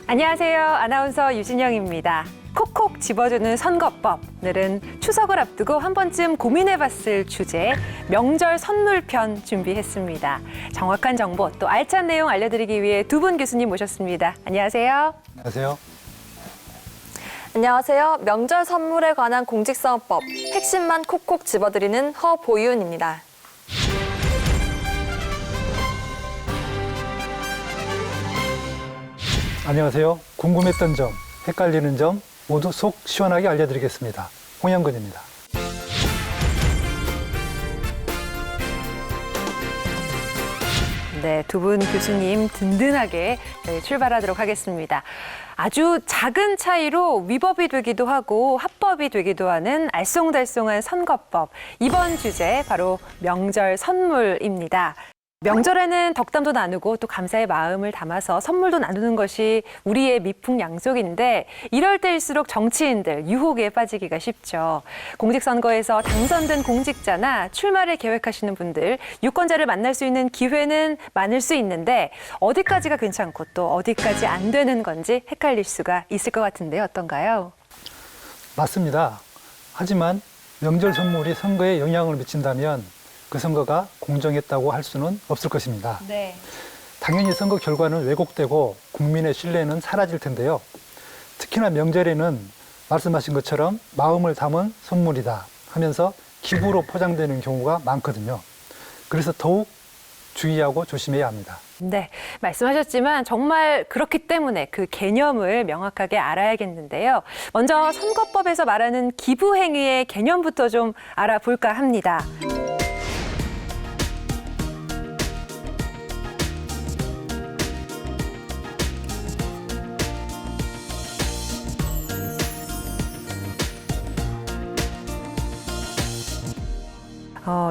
안녕하세요. 아나운서 유진영입니다. 콕콕 집어주는 선거법. 오늘은 추석을 앞두고 한 번쯤 고민해봤을 주제 명절 선물편 준비했습니다. 정확한 정보 또 알찬 내용 알려드리기 위해 두 분 교수님 모셨습니다. 안녕하세요. 안녕하세요. 안녕하세요. 명절 선물에 관한 공직선거법 핵심만 콕콕 집어드리는 허보윤입니다. 안녕하세요. 궁금했던 점, 헷갈리는 점 모두 속 시원하게 알려드리겠습니다. 홍영근입니다. 네, 두 분 교수님 든든하게 출발하도록 하겠습니다. 아주 작은 차이로 위법이 되기도 하고 합법이 되기도 하는 알쏭달쏭한 선거법. 이번 주제 바로 명절 선물입니다. 명절에는 덕담도 나누고 또 감사의 마음을 담아서 선물도 나누는 것이 우리의 미풍양속인데 이럴 때일수록 정치인들 유혹에 빠지기가 쉽죠. 공직선거에서 당선된 공직자나 출마를 계획하시는 분들 유권자를 만날 수 있는 기회는 많을 수 있는데 어디까지가 괜찮고 또 어디까지 안 되는 건지 헷갈릴 수가 있을 것 같은데 어떤가요? 맞습니다. 하지만 명절 선물이 선거에 영향을 미친다면 그 선거가 공정했다고 할 수는 없을 것입니다. 네. 당연히 선거 결과는 왜곡되고 국민의 신뢰는 사라질 텐데요. 특히나 명절에는 말씀하신 것처럼 마음을 담은 선물이다 하면서 기부로 포장되는 경우가 많거든요. 그래서 더욱 주의하고 조심해야 합니다. 네, 말씀하셨지만 정말 그렇기 때문에 그 개념을 명확하게 알아야겠는데요. 먼저 선거법에서 말하는 기부 행위의 개념부터 좀 알아볼까 합니다.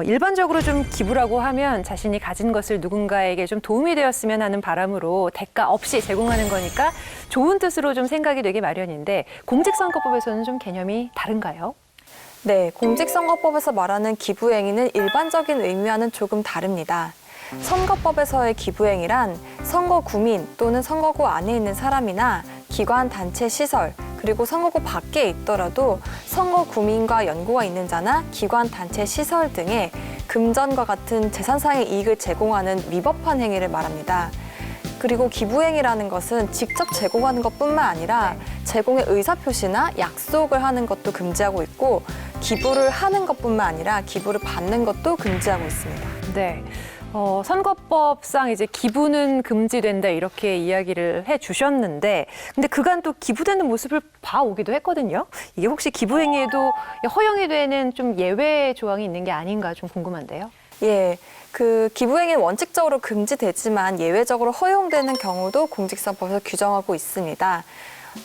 일반적으로 좀 기부라고 하면 자신이 가진 것을 누군가에게 좀 도움이 되었으면 하는 바람으로 대가 없이 제공하는 거니까 좋은 뜻으로 좀 생각이 되기 마련인데 공직선거법에서는 좀 개념이 다른가요? 네, 공직선거법에서 말하는 기부행위는 일반적인 의미와는 조금 다릅니다. 선거법에서의 기부행위란 선거구민 또는 선거구 안에 있는 사람이나 기관, 단체, 시설, 그리고 선거구 밖에 있더라도 선거구민과 연고가 있는 자나 기관, 단체, 시설 등의 금전과 같은 재산상의 이익을 제공하는 위법한 행위를 말합니다. 그리고 기부행위라는 것은 직접 제공하는 것뿐만 아니라 제공의 의사표시나 약속을 하는 것도 금지하고 있고 기부를 하는 것뿐만 아니라 기부를 받는 것도 금지하고 있습니다. 네. 선거법상 이제 기부는 금지된다 이렇게 이야기를 해 주셨는데 근데 그간 또 기부되는 모습을 봐오기도 했거든요. 이게 혹시 기부 행위에도 허용이 되는 좀 예외 조항이 있는 게 아닌가 좀 궁금한데요. 예, 그 기부행위는 원칙적으로 금지되지만 예외적으로 허용되는 경우도 공직선거법에서 규정하고 있습니다.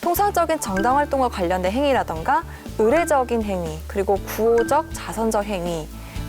통상적인 정당활동과 관련된 행위라던가 의례적인 행위, 그리고 구호적, 자선적 행위,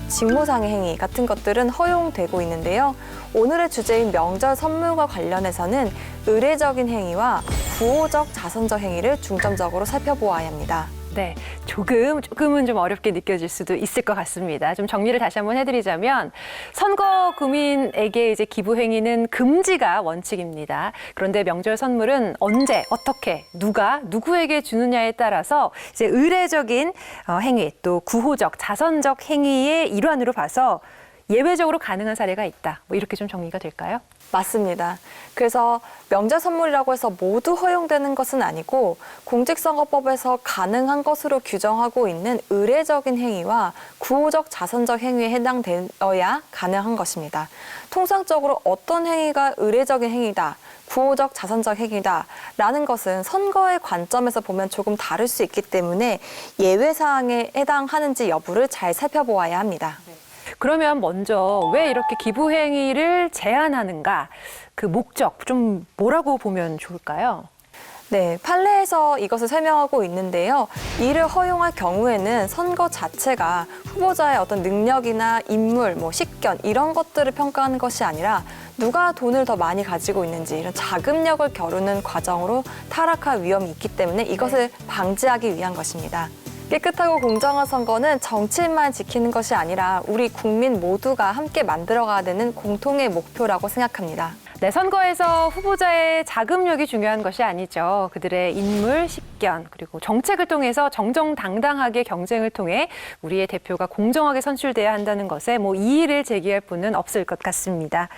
직무상의 행위 같은 것들은 허용되고 있는데요. 오늘의 주제인 명절 선물과 관련해서는 의례적인 행위와 구호적, 자선적 행위를 중점적으로 살펴보아야 합니다. 네, 조금은 좀 어렵게 느껴질 수도 있을 것 같습니다. 좀 정리를 다시 한번 해드리자면 선거구민에게 이제 기부 행위는 금지가 원칙입니다. 그런데 명절 선물은 언제, 어떻게, 누가, 누구에게 주느냐에 따라서 이제 의례적인 행위 또 구호적, 자선적 행위의 일환으로 봐서 예외적으로 가능한 사례가 있다. 뭐 이렇게 좀 정리가 될까요? 맞습니다. 그래서 명절 선물이라고 해서 모두 허용되는 것은 아니고 공직선거법에서 가능한 것으로 규정하고 있는 의례적인 행위와 구호적, 자선적 행위에 해당되어야 가능한 것입니다. 통상적으로 어떤 행위가 의례적인 행위다, 구호적, 자선적 행위다라는 것은 선거의 관점에서 보면 조금 다를 수 있기 때문에 예외사항에 해당하는지 여부를 잘 살펴보아야 합니다. 그러면 먼저 왜 이렇게 기부 행위를 제한하는가? 그 목적 좀 뭐라고 보면 좋을까요? 네, 판례에서 이것을 설명하고 있는데요. 이를 허용할 경우에는 선거 자체가 후보자의 어떤 능력이나 인물, 식견 이런 것들을 평가하는 것이 아니라 누가 돈을 더 많이 가지고 있는지 이런 자금력을 겨루는 과정으로 타락할 위험이 있기 때문에 이것을 방지하기 위한 것입니다. 깨끗하고 공정한 선거는 정치인만 지키는 것이 아니라 우리 국민 모두가 함께 만들어가야 되는 공통의 목표라고 생각합니다. 네, 선거에서 후보자의 자금력이 중요한 것이 아니죠. 그들의 인물, 식견, 그리고 정책을 통해서 정정당당하게 경쟁을 통해 우리의 대표가 공정하게 선출돼야 한다는 것에 이의를 제기할 분은 없을 것 같습니다.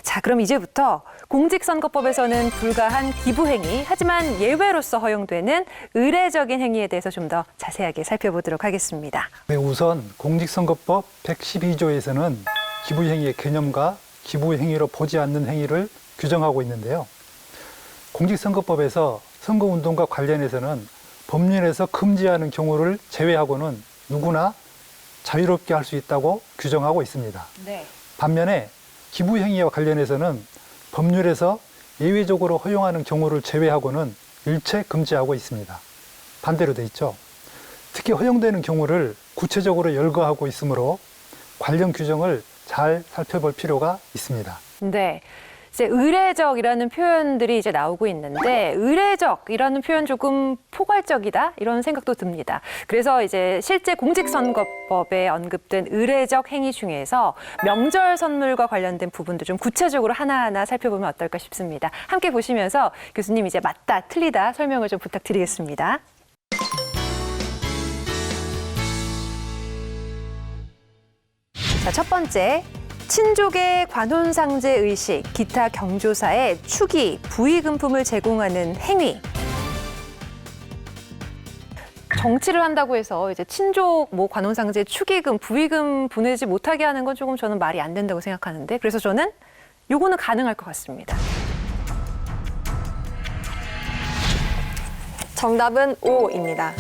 자, 그럼 이제부터 공직선거법에서는 불가한 기부행위, 하지만 예외로서 허용되는 의례적인 행위에 대해서 좀 더 자세하게 살펴보도록 하겠습니다. 네, 우선 공직선거법 112조에서는 기부행위의 개념과 기부행위로 보지 않는 행위를 규정하고 있는데요. 공직선거법에서 선거운동과 관련해서는 법률에서 금지하는 경우를 제외하고는 누구나 자유롭게 할 수 있다고 규정하고 있습니다. 네. 반면에 기부행위와 관련해서는 법률에서 예외적으로 허용하는 경우를 제외하고는 일체 금지하고 있습니다. 반대로 돼 있죠. 특히 허용되는 경우를 구체적으로 열거하고 있으므로 관련 규정을 잘 살펴볼 필요가 있습니다. 네. 이제 의례적이라는 표현들이 이제 나오고 있는데 의례적이라는 표현 조금 포괄적이다 이런 생각도 듭니다. 그래서 이제 실제 공직선거법에 언급된 의례적 행위 중에서 명절 선물과 관련된 부분도 좀 구체적으로 하나하나 살펴보면 어떨까 싶습니다. 함께 보시면서 교수님 이제 맞다, 틀리다 설명을 좀 부탁드리겠습니다. 자, 첫 번째. 친족의 관혼상제 의식, 기타 경조사에 축의, 부의금품을 제공하는 행위. 정치를 한다고 해서 이제 친족 관혼상제 축의금, 부의금 보내지 못하게 하는 건 조금 저는 말이 안 된다고 생각하는데, 그래서 저는 요거는 가능할 것 같습니다. 정답은 O입니다.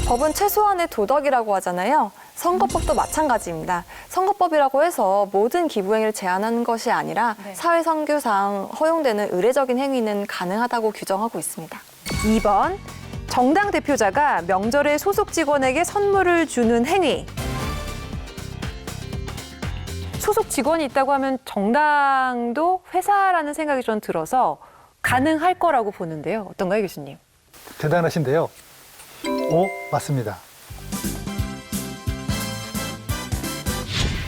법은 최소한의 도덕이라고 하잖아요. 선거법도 마찬가지입니다. 선거법이라고 해서 모든 기부행위를 제한하는 것이 아니라 사회선교상 허용되는 의례적인 행위는 가능하다고 규정하고 있습니다. 2번, 정당 대표자가 명절에 소속 직원에게 선물을 주는 행위. 소속 직원이 있다고 하면 정당도 회사라는 생각이 좀 들어서 가능할 거라고 보는데요. 어떤가요, 교수님? 대단하신데요. 오, 맞습니다.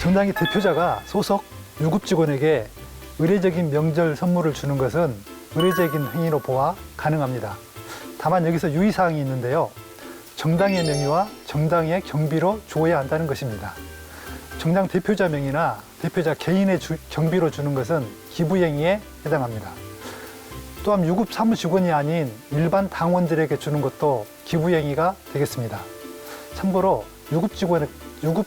정당의 대표자가 소속 유급 직원에게 의례적인 명절 선물을 주는 것은 의례적인 행위로 보아 가능합니다. 다만 여기서 유의사항이 있는데요. 정당의 명의와 정당의 경비로 주어야 한다는 것입니다. 정당 대표자 명의나 대표자 개인의 경비로 주는 것은 기부행위에 해당합니다. 또한 유급 사무직원이 아닌 일반 당원들에게 주는 것도 기부행위가 되겠습니다. 참고로 유급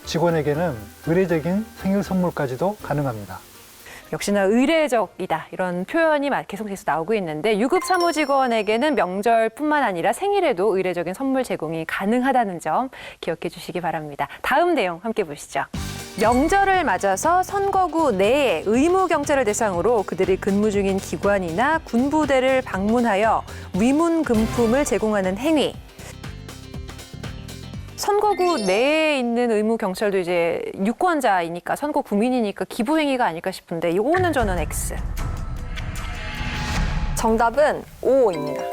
직원에게는 의례적인 생일 선물까지도 가능합니다. 역시나 의례적이다 이런 표현이 계속해서 나오고 있는데 유급 사무직원에게는 명절뿐만 아니라 생일에도 의례적인 선물 제공이 가능하다는 점 기억해 주시기 바랍니다. 다음 내용 함께 보시죠. 명절을 맞아서 선거구 내에 의무 경찰을 대상으로 그들이 근무 중인 기관이나 군부대를 방문하여 위문금품을 제공하는 행위. 선거구 내에 있는 의무 경찰도 이제 유권자이니까 선거 구민이니까 기부 행위가 아닐까 싶은데 이거는 저는 X. 정답은 O입니다.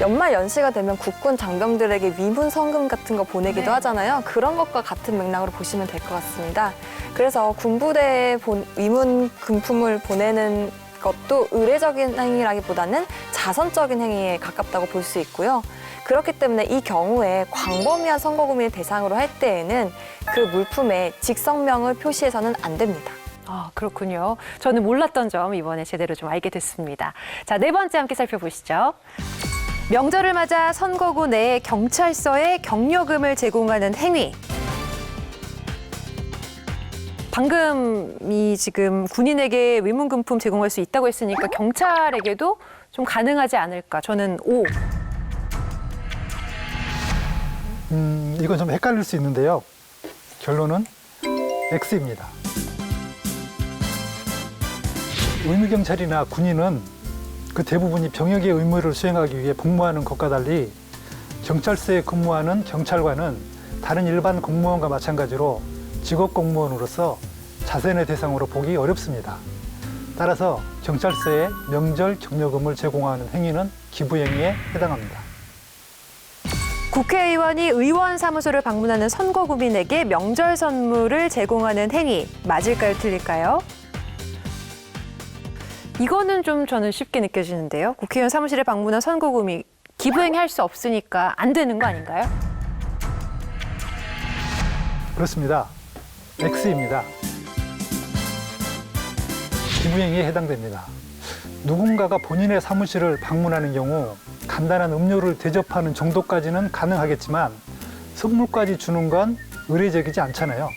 연말 연시가 되면 국군 장병들에게 위문 성금 같은 거 보내기도 하잖아요. 그런 것과 같은 맥락으로 보시면 될 것 같습니다. 그래서 군부대에 위문 금품을 보내는 것도 의례적인 행위라기보다는 자선적인 행위에 가깝다고 볼 수 있고요. 그렇기 때문에 이 경우에 광범위한 선거구민을 대상으로 할 때에는 그 물품에 직성명을 표시해서는 안 됩니다. 아, 그렇군요. 저는 몰랐던 점 이번에 제대로 좀 알게 됐습니다. 자, 네 번째 함께 살펴보시죠. 명절을 맞아 선거구 내에 경찰서에 격려금을 제공하는 행위. 방금 지금 군인에게 위문금품 제공할 수 있다고 했으니까 경찰에게도 좀 가능하지 않을까. 저는 O. 이건 좀 헷갈릴 수 있는데요. 결론은 X입니다. 의무경찰이나 군인은 그 대부분이 병역의 의무를 수행하기 위해 복무하는 것과 달리 경찰서에 근무하는 경찰관은 다른 일반 공무원과 마찬가지로 직업공무원으로서 자선의 대상으로 보기 어렵습니다. 따라서 경찰서에 명절 격려금을 제공하는 행위는 기부행위에 해당합니다. 국회의원이 의원 사무소를 방문하는 선거구민에게 명절 선물을 제공하는 행위 맞을까요, 틀릴까요? 이거는 좀 저는 쉽게 느껴지는데요. 국회의원 사무실에 방문한 선거구민 기부행위 할 수 없으니까 안 되는 거 아닌가요? 그렇습니다. X입니다. 기부행위에 해당됩니다. 누군가가 본인의 사무실을 방문하는 경우 간단한 음료를 대접하는 정도까지는 가능하겠지만 선물까지 주는 건 의례적이지 않잖아요.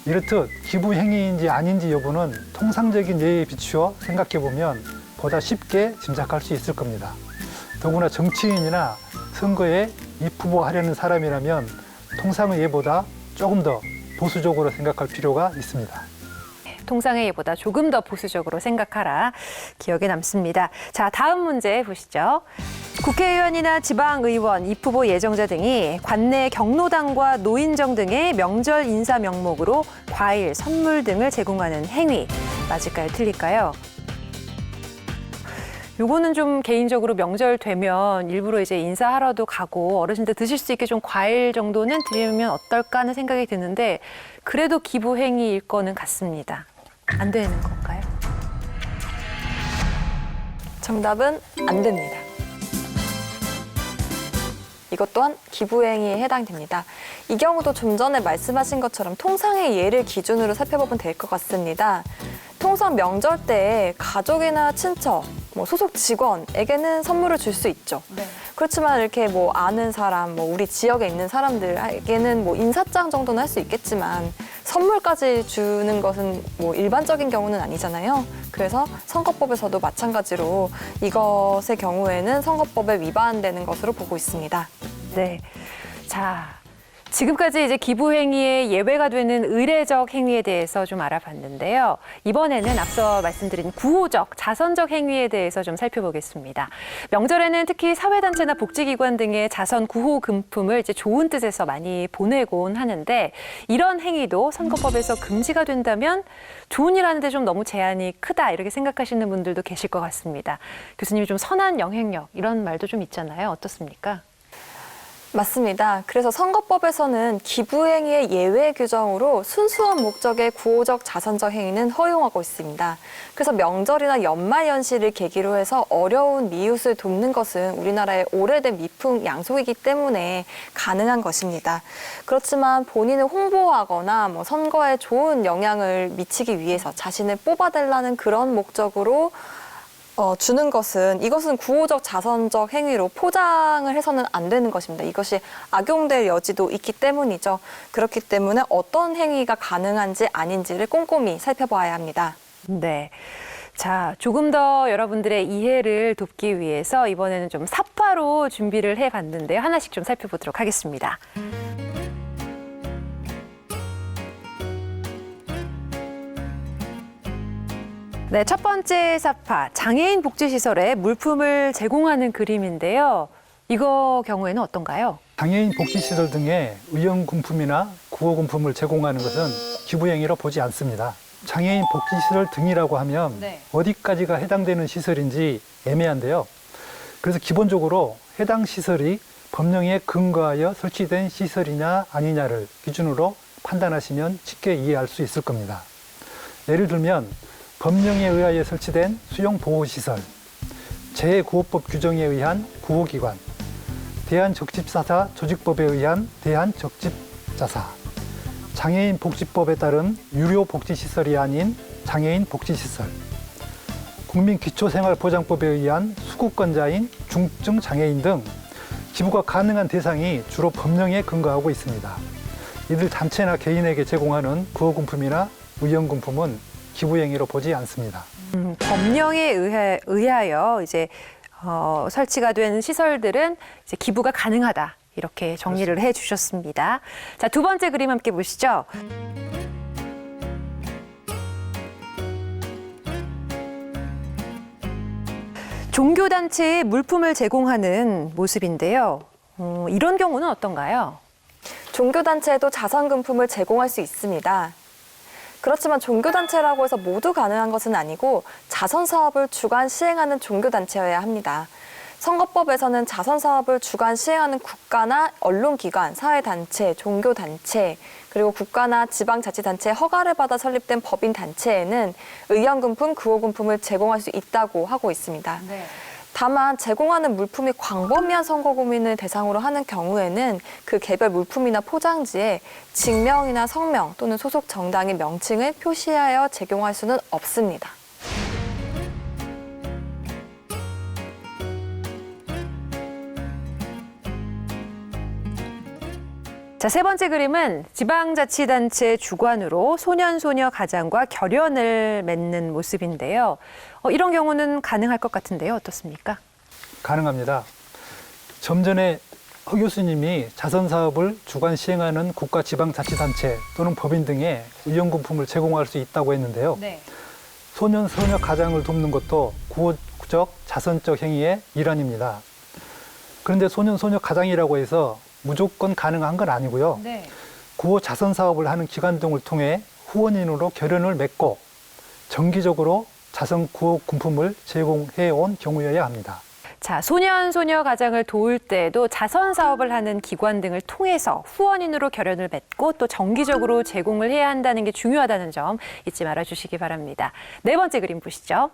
이렇듯 기부행위인지 아닌지 여부는 통상적인 예에 비추어 생각해보면 보다 쉽게 짐작할 수 있을 겁니다. 더구나 정치인이나 선거에 입후보하려는 사람이라면 통상의 예보다 조금 더 보수적으로 생각할 필요가 있습니다. 통상의 예보다 조금 더 보수적으로 생각하라. 기억에 남습니다. 자, 다음 문제 보시죠. 국회의원이나 지방의원, 입후보 예정자 등이 관내 경로당과 노인정 등의 명절 인사 명목으로 과일, 선물 등을 제공하는 행위 맞을까요, 틀릴까요? 요거는 좀 개인적으로 명절 되면 일부러 이제 인사하러도 가고 어르신들 드실 수 있게 좀 과일 정도는 드리면 어떨까 하는 생각이 드는데 그래도 기부 행위일 거는 같습니다. 안 되는 건가요? 정답은 안 됩니다. 이것 또한 기부행위에 해당됩니다. 이 경우도 좀 전에 말씀하신 것처럼 통상의 예를 기준으로 살펴보면 될 것 같습니다. 통상 명절 때 가족이나 친척, 소속 직원에게는 선물을 줄 수 있죠. 네. 그렇지만 이렇게 아는 사람, 우리 지역에 있는 사람들에게는 인사장 정도는 할 수 있겠지만 선물까지 주는 것은 일반적인 경우는 아니잖아요. 그래서 선거법에서도 마찬가지로 이것의 경우에는 선거법에 위반되는 것으로 보고 있습니다. 네. 자, 지금까지 이제 기부 행위에 예외가 되는 의례적 행위에 대해서 좀 알아봤는데요. 이번에는 앞서 말씀드린 구호적, 자선적 행위에 대해서 좀 살펴보겠습니다. 명절에는 특히 사회단체나 복지기관 등의 자선 구호 금품을 이제 좋은 뜻에서 많이 보내곤 하는데 이런 행위도 선거법에서 금지가 된다면 좋은 일 하는데 좀 너무 제한이 크다 이렇게 생각하시는 분들도 계실 것 같습니다. 교수님이 좀 선한 영향력 이런 말도 좀 있잖아요. 어떻습니까? 맞습니다. 그래서 선거법에서는 기부행위의 예외 규정으로 순수한 목적의 구호적 자선적 행위는 허용하고 있습니다. 그래서 명절이나 연말연시를 계기로 해서 어려운 이웃을 돕는 것은 우리나라의 오래된 미풍 양속이기 때문에 가능한 것입니다. 그렇지만 본인을 홍보하거나 선거에 좋은 영향을 미치기 위해서 자신을 뽑아달라는 그런 목적으로 주는 이것은 구호적 자선적 행위로 포장을 해서는 안 되는 것입니다. 이것이 악용될 여지도 있기 때문이죠. 그렇기 때문에 어떤 행위가 가능한지 아닌지를 꼼꼼히 살펴봐야 합니다. 네. 자, 조금 더 여러분들의 이해를 돕기 위해서 이번에는 좀 사파로 준비를 해봤는데요. 하나씩 좀 살펴보도록 하겠습니다. 네, 첫 번째 사파, 장애인 복지시설에 물품을 제공하는 그림인데요. 이거 경우에는 어떤가요? 장애인 복지시설 등의 의용금품이나 구호금품을 제공하는 것은 기부행위로 보지 않습니다. 장애인 복지시설 등이라고 하면 어디까지가 해당되는 시설인지 애매한데요. 그래서 기본적으로 해당 시설이 법령에 근거하여 설치된 시설이냐 아니냐를 기준으로 판단하시면 쉽게 이해할 수 있을 겁니다. 예를 들면 법령에 의하여 설치된 수용보호시설, 재구호법 규정에 의한 구호기관, 대한적집사사 조직법에 의한 대한적집자사, 장애인 복지법에 따른 유료 복지시설이 아닌 장애인 복지시설, 국민기초생활보장법에 의한 수급권자인 중증 장애인 등 기부가 가능한 대상이 주로 법령에 근거하고 있습니다. 이들 단체나 개인에게 제공하는 구호금품이나 의용금품은 기부행위로 보지 않습니다. 법령에 의하여 이제 설치가 된 시설들은 이제 기부가 가능하다 이렇게 정리를 해주셨습니다. 자, 두 번째 그림 함께 보시죠. 종교단체에 물품을 제공하는 모습인데요. 이런 경우는 어떤가요? 종교단체에도 자선금품을 제공할 수 있습니다. 그렇지만 종교단체라고 해서 모두 가능한 것은 아니고 자선사업을 주관 시행하는 종교단체여야 합니다. 선거법에서는 자선 사업을 주관 시행하는 국가나 언론기관, 사회단체, 종교단체, 그리고 국가나 지방자치단체의 허가를 받아 설립된 법인단체에는 의연금품, 구호금품을 제공할 수 있다고 하고 있습니다. 네. 다만 제공하는 물품이 광범위한 선거구민을 대상으로 하는 경우에는 그 개별 물품이나 포장지에 직명이나 성명 또는 소속 정당의 명칭을 표시하여 제공할 수는 없습니다. 자, 세 번째 그림은 지방자치단체 주관으로 소년소녀 가장과 결연을 맺는 모습인데요. 이런 경우는 가능할 것 같은데요. 어떻습니까? 가능합니다. 좀 전에 허 교수님이 자선 사업을 주관 시행하는 국가 지방자치단체 또는 법인 등에 의용금품을 제공할 수 있다고 했는데요. 네. 소년, 소녀 가장을 돕는 것도 구호적, 자선적 행위의 일환입니다. 그런데 소년, 소녀 가장이라고 해서 무조건 가능한 건 아니고요. 네. 구호 자선 사업을 하는 기관 등을 통해 후원인으로 결연을 맺고 정기적으로 자선 구호 금품을 제공해 온 경우여야 합니다. 자, 소년, 소녀 가장을 도울 때도 자선 사업을 하는 기관 등을 통해서 후원인으로 결연을 맺고 또 정기적으로 제공을 해야 한다는 게 중요하다는 점 잊지 말아 주시기 바랍니다. 네 번째 그림 보시죠.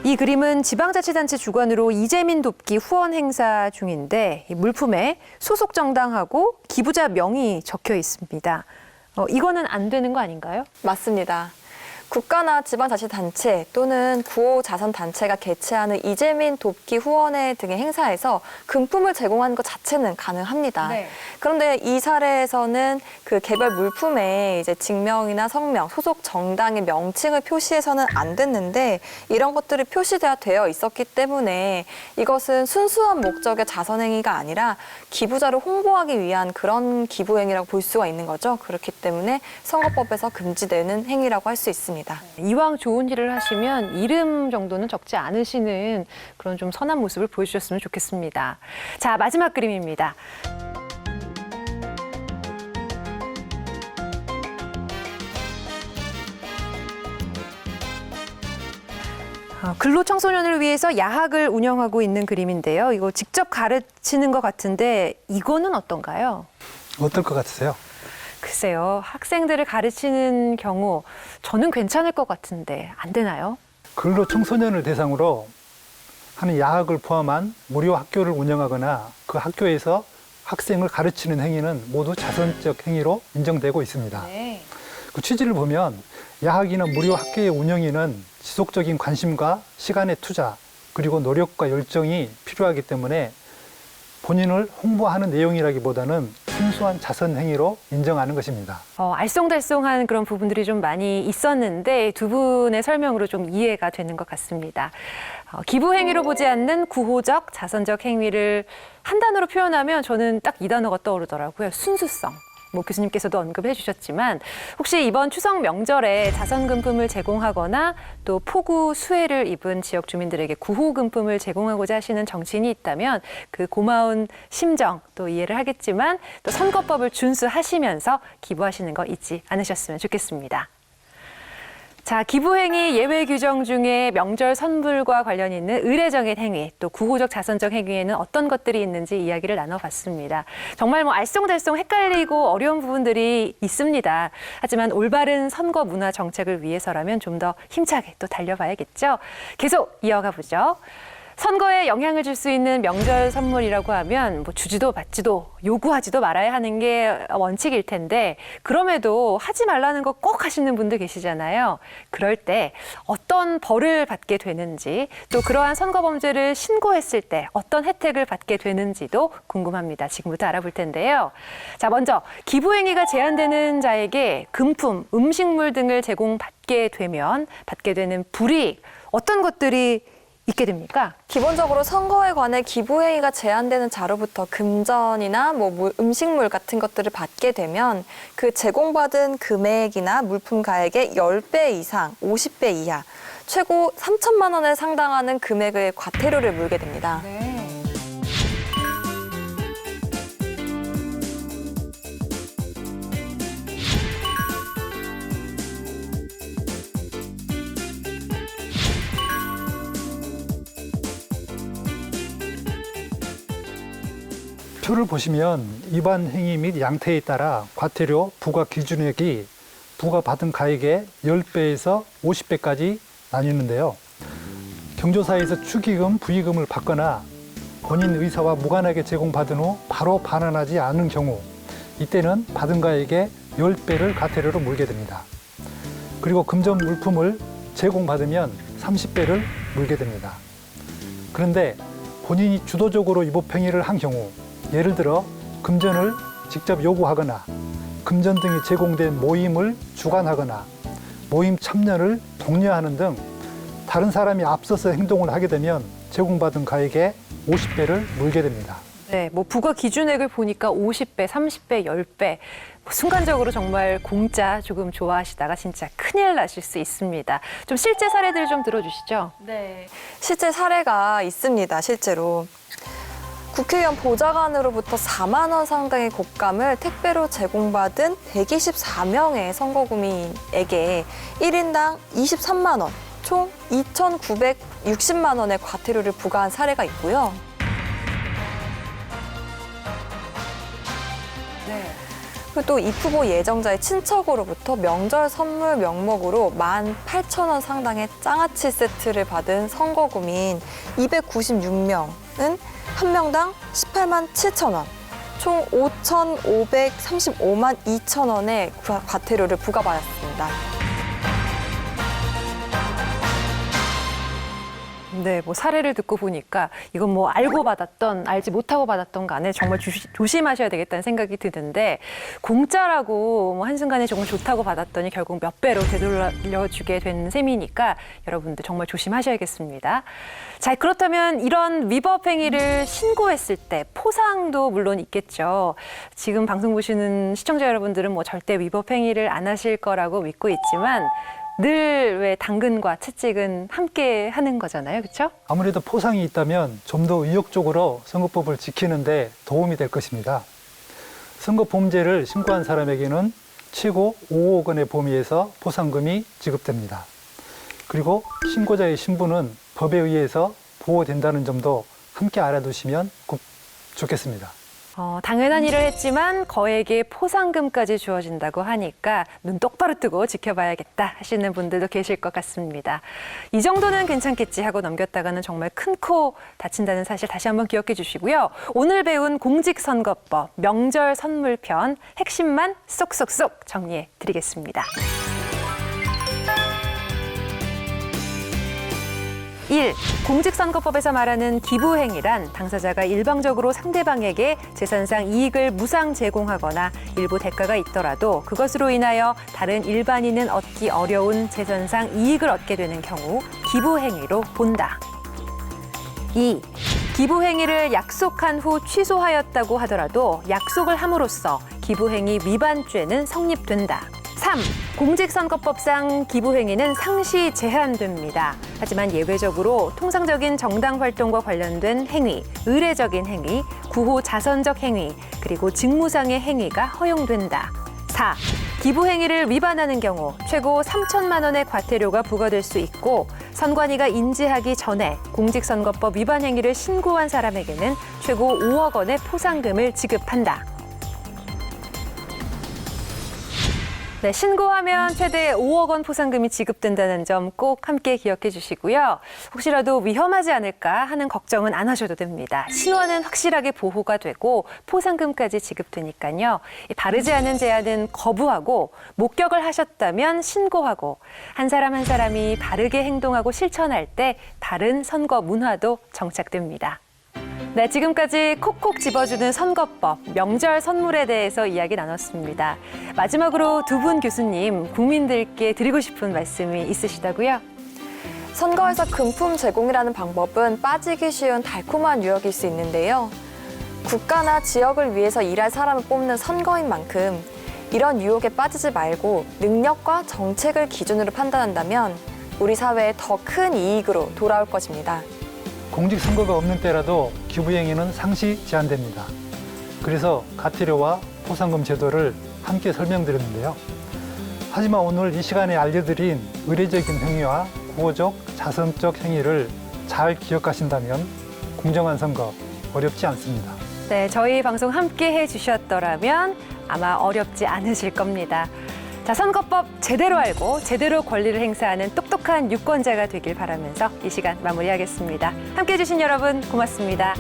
이 그림은 지방자치단체 주관으로 이재민 돕기 후원 행사 중인데 이 물품에 소속 정당하고 기부자 명이 적혀 있습니다. 이거는 안 되는 거 아닌가요? 맞습니다. 국가나 지방자치단체 또는 구호자선단체가 개최하는 이재민 돕기 후원회 등의 행사에서 금품을 제공하는 것 자체는 가능합니다. 네. 그런데 이 사례에서는 그 개별 물품에 이제 직명이나 성명, 소속 정당의 명칭을 표시해서는 안 됐는데 이런 것들이 표시되어 있었기 때문에 이것은 순수한 목적의 자선행위가 아니라 기부자를 홍보하기 위한 그런 기부행위라고 볼 수가 있는 거죠. 그렇기 때문에 선거법에서 금지되는 행위라고 할 수 있습니다. 이왕 좋은 일을 하시면 이름 정도는 적지 않으시는 그런 좀 선한 모습을 보여주셨으면 좋겠습니다. 자, 마지막 그림입니다. 근로청소년을 위해서 야학을 운영하고 있는 그림인데요. 이거 직접 가르치는 것 같은데 이거는 어떤가요? 어떨 것 같으세요? 글쎄요, 학생들을 가르치는 경우 저는 괜찮을 것 같은데 안 되나요? 근로 청소년을 대상으로 하는 야학을 포함한 무료 학교를 운영하거나 그 학교에서 학생을 가르치는 행위는 모두 자선적 행위로 인정되고 있습니다. 네. 그 취지를 보면 야학이나 무료 학교의 운영에는 지속적인 관심과 시간의 투자 그리고 노력과 열정이 필요하기 때문에 본인을 홍보하는 내용이라기보다는 순수한 자선 행위로 인정하는 것입니다. 알쏭달쏭한 그런 부분들이 좀 많이 있었는데 두 분의 설명으로 좀 이해가 되는 것 같습니다. 기부 행위로 보지 않는 구호적, 자선적 행위를 한 단어로 표현하면 저는 딱 이 단어가 떠오르더라고요. 순수성. 뭐 교수님께서도 언급해 주셨지만 혹시 이번 추석 명절에 자선금품을 제공하거나 또 폭우 수해를 입은 지역 주민들에게 구호금품을 제공하고자 하시는 정치인이 있다면 그 고마운 심정 또 이해를 하겠지만 또 선거법을 준수하시면서 기부하시는 거 잊지 않으셨으면 좋겠습니다. 자, 기부행위 예외 규정 중에 명절 선물과 관련 있는 의례적인 행위, 또 구호적 자선적 행위에는 어떤 것들이 있는지 이야기를 나눠봤습니다. 정말 뭐 알쏭달쏭 헷갈리고 어려운 부분들이 있습니다. 하지만 올바른 선거 문화 정책을 위해서라면 좀 더 힘차게 또 달려봐야겠죠. 계속 이어가 보죠. 선거에 영향을 줄 수 있는 명절 선물이라고 하면 뭐 주지도 받지도 요구하지도 말아야 하는 게 원칙일 텐데 그럼에도 하지 말라는 거 꼭 하시는 분들 계시잖아요. 그럴 때 어떤 벌을 받게 되는지 또 그러한 선거 범죄를 신고했을 때 어떤 혜택을 받게 되는지도 궁금합니다. 지금부터 알아볼 텐데요. 자, 먼저 기부행위가 제한되는 자에게 금품, 음식물 등을 제공받게 되면 받게 되는 불이익 어떤 것들이 있게 됩니까? 기본적으로 선거에 관해 기부행위가 제한되는 자로부터 금전이나 뭐 음식물 같은 것들을 받게 되면 그 제공받은 금액이나 물품 가액의 10배 이상, 50배 이하, 최고 3천만 원에 상당하는 금액의 과태료를 물게 됩니다. 네. 표를 보시면 위반 행위 및 양태에 따라 과태료 부과 기준액이 부과받은 가액의 10배에서 50배까지 나뉘는데요. 경조사에서 축의금, 부의금을 받거나 본인 의사와 무관하게 제공받은 후 바로 반환하지 않은 경우 이때는 받은 가액의 10배를 과태료로 물게 됩니다. 그리고 금전 물품을 제공받으면 30배를 물게 됩니다. 그런데 본인이 주도적으로 위법행위를 한 경우 예를 들어 금전을 직접 요구하거나 금전 등이 제공된 모임을 주관하거나 모임 참여를 독려하는 등 다른 사람이 앞서서 행동을 하게 되면 제공받은 가액의 50배를 물게 됩니다. 네, 뭐 부과 기준액을 보니까 50배, 30배, 10배. 순간적으로 정말 공짜 조금 좋아하시다가 진짜 큰일 나실 수 있습니다. 좀 실제 사례들 좀 들어주시죠. 네. 실제 사례가 있습니다, 실제로. 국회의원 보좌관으로부터 4만 원 상당의 곶감을 택배로 제공받은 124명의 선거구민에게 1인당 23만 원, 총 2,960만 원의 과태료를 부과한 사례가 있고요. 네. 그리고 또 입후보 예정자의 친척으로부터 명절 선물 명목으로 18,000원 상당의 장아찌 세트를 받은 선거구민 296명은 한 명당 18만 7천 원, 총 5,535만 2천 원의 과태료를 부과받았습니다. 네, 뭐 사례를 듣고 보니까 이건 뭐 알고 받았던 알지 못하고 받았던 간에 정말 조심하셔야 되겠다는 생각이 드는데 공짜라고 뭐 한순간에 정말 좋다고 받았더니 결국 몇 배로 되돌려주게 된 셈이니까 여러분들 정말 조심하셔야겠습니다. 자, 그렇다면 이런 위법 행위를 신고했을 때 포상도 물론 있겠죠. 지금 방송 보시는 시청자 여러분들은 뭐 절대 위법 행위를 안 하실 거라고 믿고 있지만 늘 왜 당근과 채찍은 함께 하는 거잖아요, 그렇죠? 아무래도 포상이 있다면 좀 더 의욕적으로 선거법을 지키는 데 도움이 될 것입니다. 선거 범죄를 신고한 사람에게는 최고 5억 원의 범위에서 포상금이 지급됩니다. 그리고 신고자의 신분은 법에 의해서 보호된다는 점도 함께 알아두시면 좋겠습니다. 당연한 일을 했지만 거액의 포상금까지 주어진다고 하니까 눈 똑바로 뜨고 지켜봐야겠다 하시는 분들도 계실 것 같습니다. 이 정도는 괜찮겠지 하고 넘겼다가는 정말 큰 코 다친다는 사실 다시 한번 기억해 주시고요. 오늘 배운 공직선거법 명절 선물편 핵심만 쏙쏙쏙 정리해 드리겠습니다. 1. 공직선거법에서 말하는 기부행위란 당사자가 일방적으로 상대방에게 재산상 이익을 무상 제공하거나 일부 대가가 있더라도 그것으로 인하여 다른 일반인은 얻기 어려운 재산상 이익을 얻게 되는 경우 기부행위로 본다. 2. 기부행위를 약속한 후 취소하였다고 하더라도 약속을 함으로써 기부행위 위반죄는 성립된다. 3. 공직선거법상 기부행위는 상시 제한됩니다. 하지만 예외적으로 통상적인 정당 활동과 관련된 행위, 의례적인 행위, 구호 자선적 행위, 그리고 직무상의 행위가 허용된다. 4. 기부행위를 위반하는 경우 최고 3천만 원의 과태료가 부과될 수 있고 선관위가 인지하기 전에 공직선거법 위반 행위를 신고한 사람에게는 최고 5억 원의 포상금을 지급한다. 네, 신고하면 최대 5억 원 포상금이 지급된다는 점 꼭 함께 기억해 주시고요. 혹시라도 위험하지 않을까 하는 걱정은 안 하셔도 됩니다. 신원은 확실하게 보호가 되고 포상금까지 지급되니까요. 바르지 않은 제안은 거부하고 목격을 하셨다면 신고하고 한 사람 한 사람이 바르게 행동하고 실천할 때 바른 선거 문화도 정착됩니다. 네, 지금까지 콕콕 집어주는 선거법, 명절 선물에 대해서 이야기 나눴습니다. 마지막으로 두 분 교수님, 국민들께 드리고 싶은 말씀이 있으시다고요? 선거에서 금품 제공이라는 방법은 빠지기 쉬운 달콤한 유혹일 수 있는데요. 국가나 지역을 위해서 일할 사람을 뽑는 선거인 만큼 이런 유혹에 빠지지 말고 능력과 정책을 기준으로 판단한다면 우리 사회에 더 큰 이익으로 돌아올 것입니다. 공직선거가 없는 때라도 기부행위는 상시 제한됩니다. 그래서 과태료와 포상금 제도를 함께 설명드렸는데요. 하지만 오늘 이 시간에 알려드린 의례적인 행위와 구호적, 자선적 행위를 잘 기억하신다면 공정한 선거 어렵지 않습니다. 네, 저희 방송 함께 해주셨더라면 아마 어렵지 않으실 겁니다. 자, 선거법 제대로 알고 제대로 권리를 행사하는 똑똑한 유권자가 되길 바라면서 이 시간 마무리하겠습니다. 함께 해주신 여러분 고맙습니다.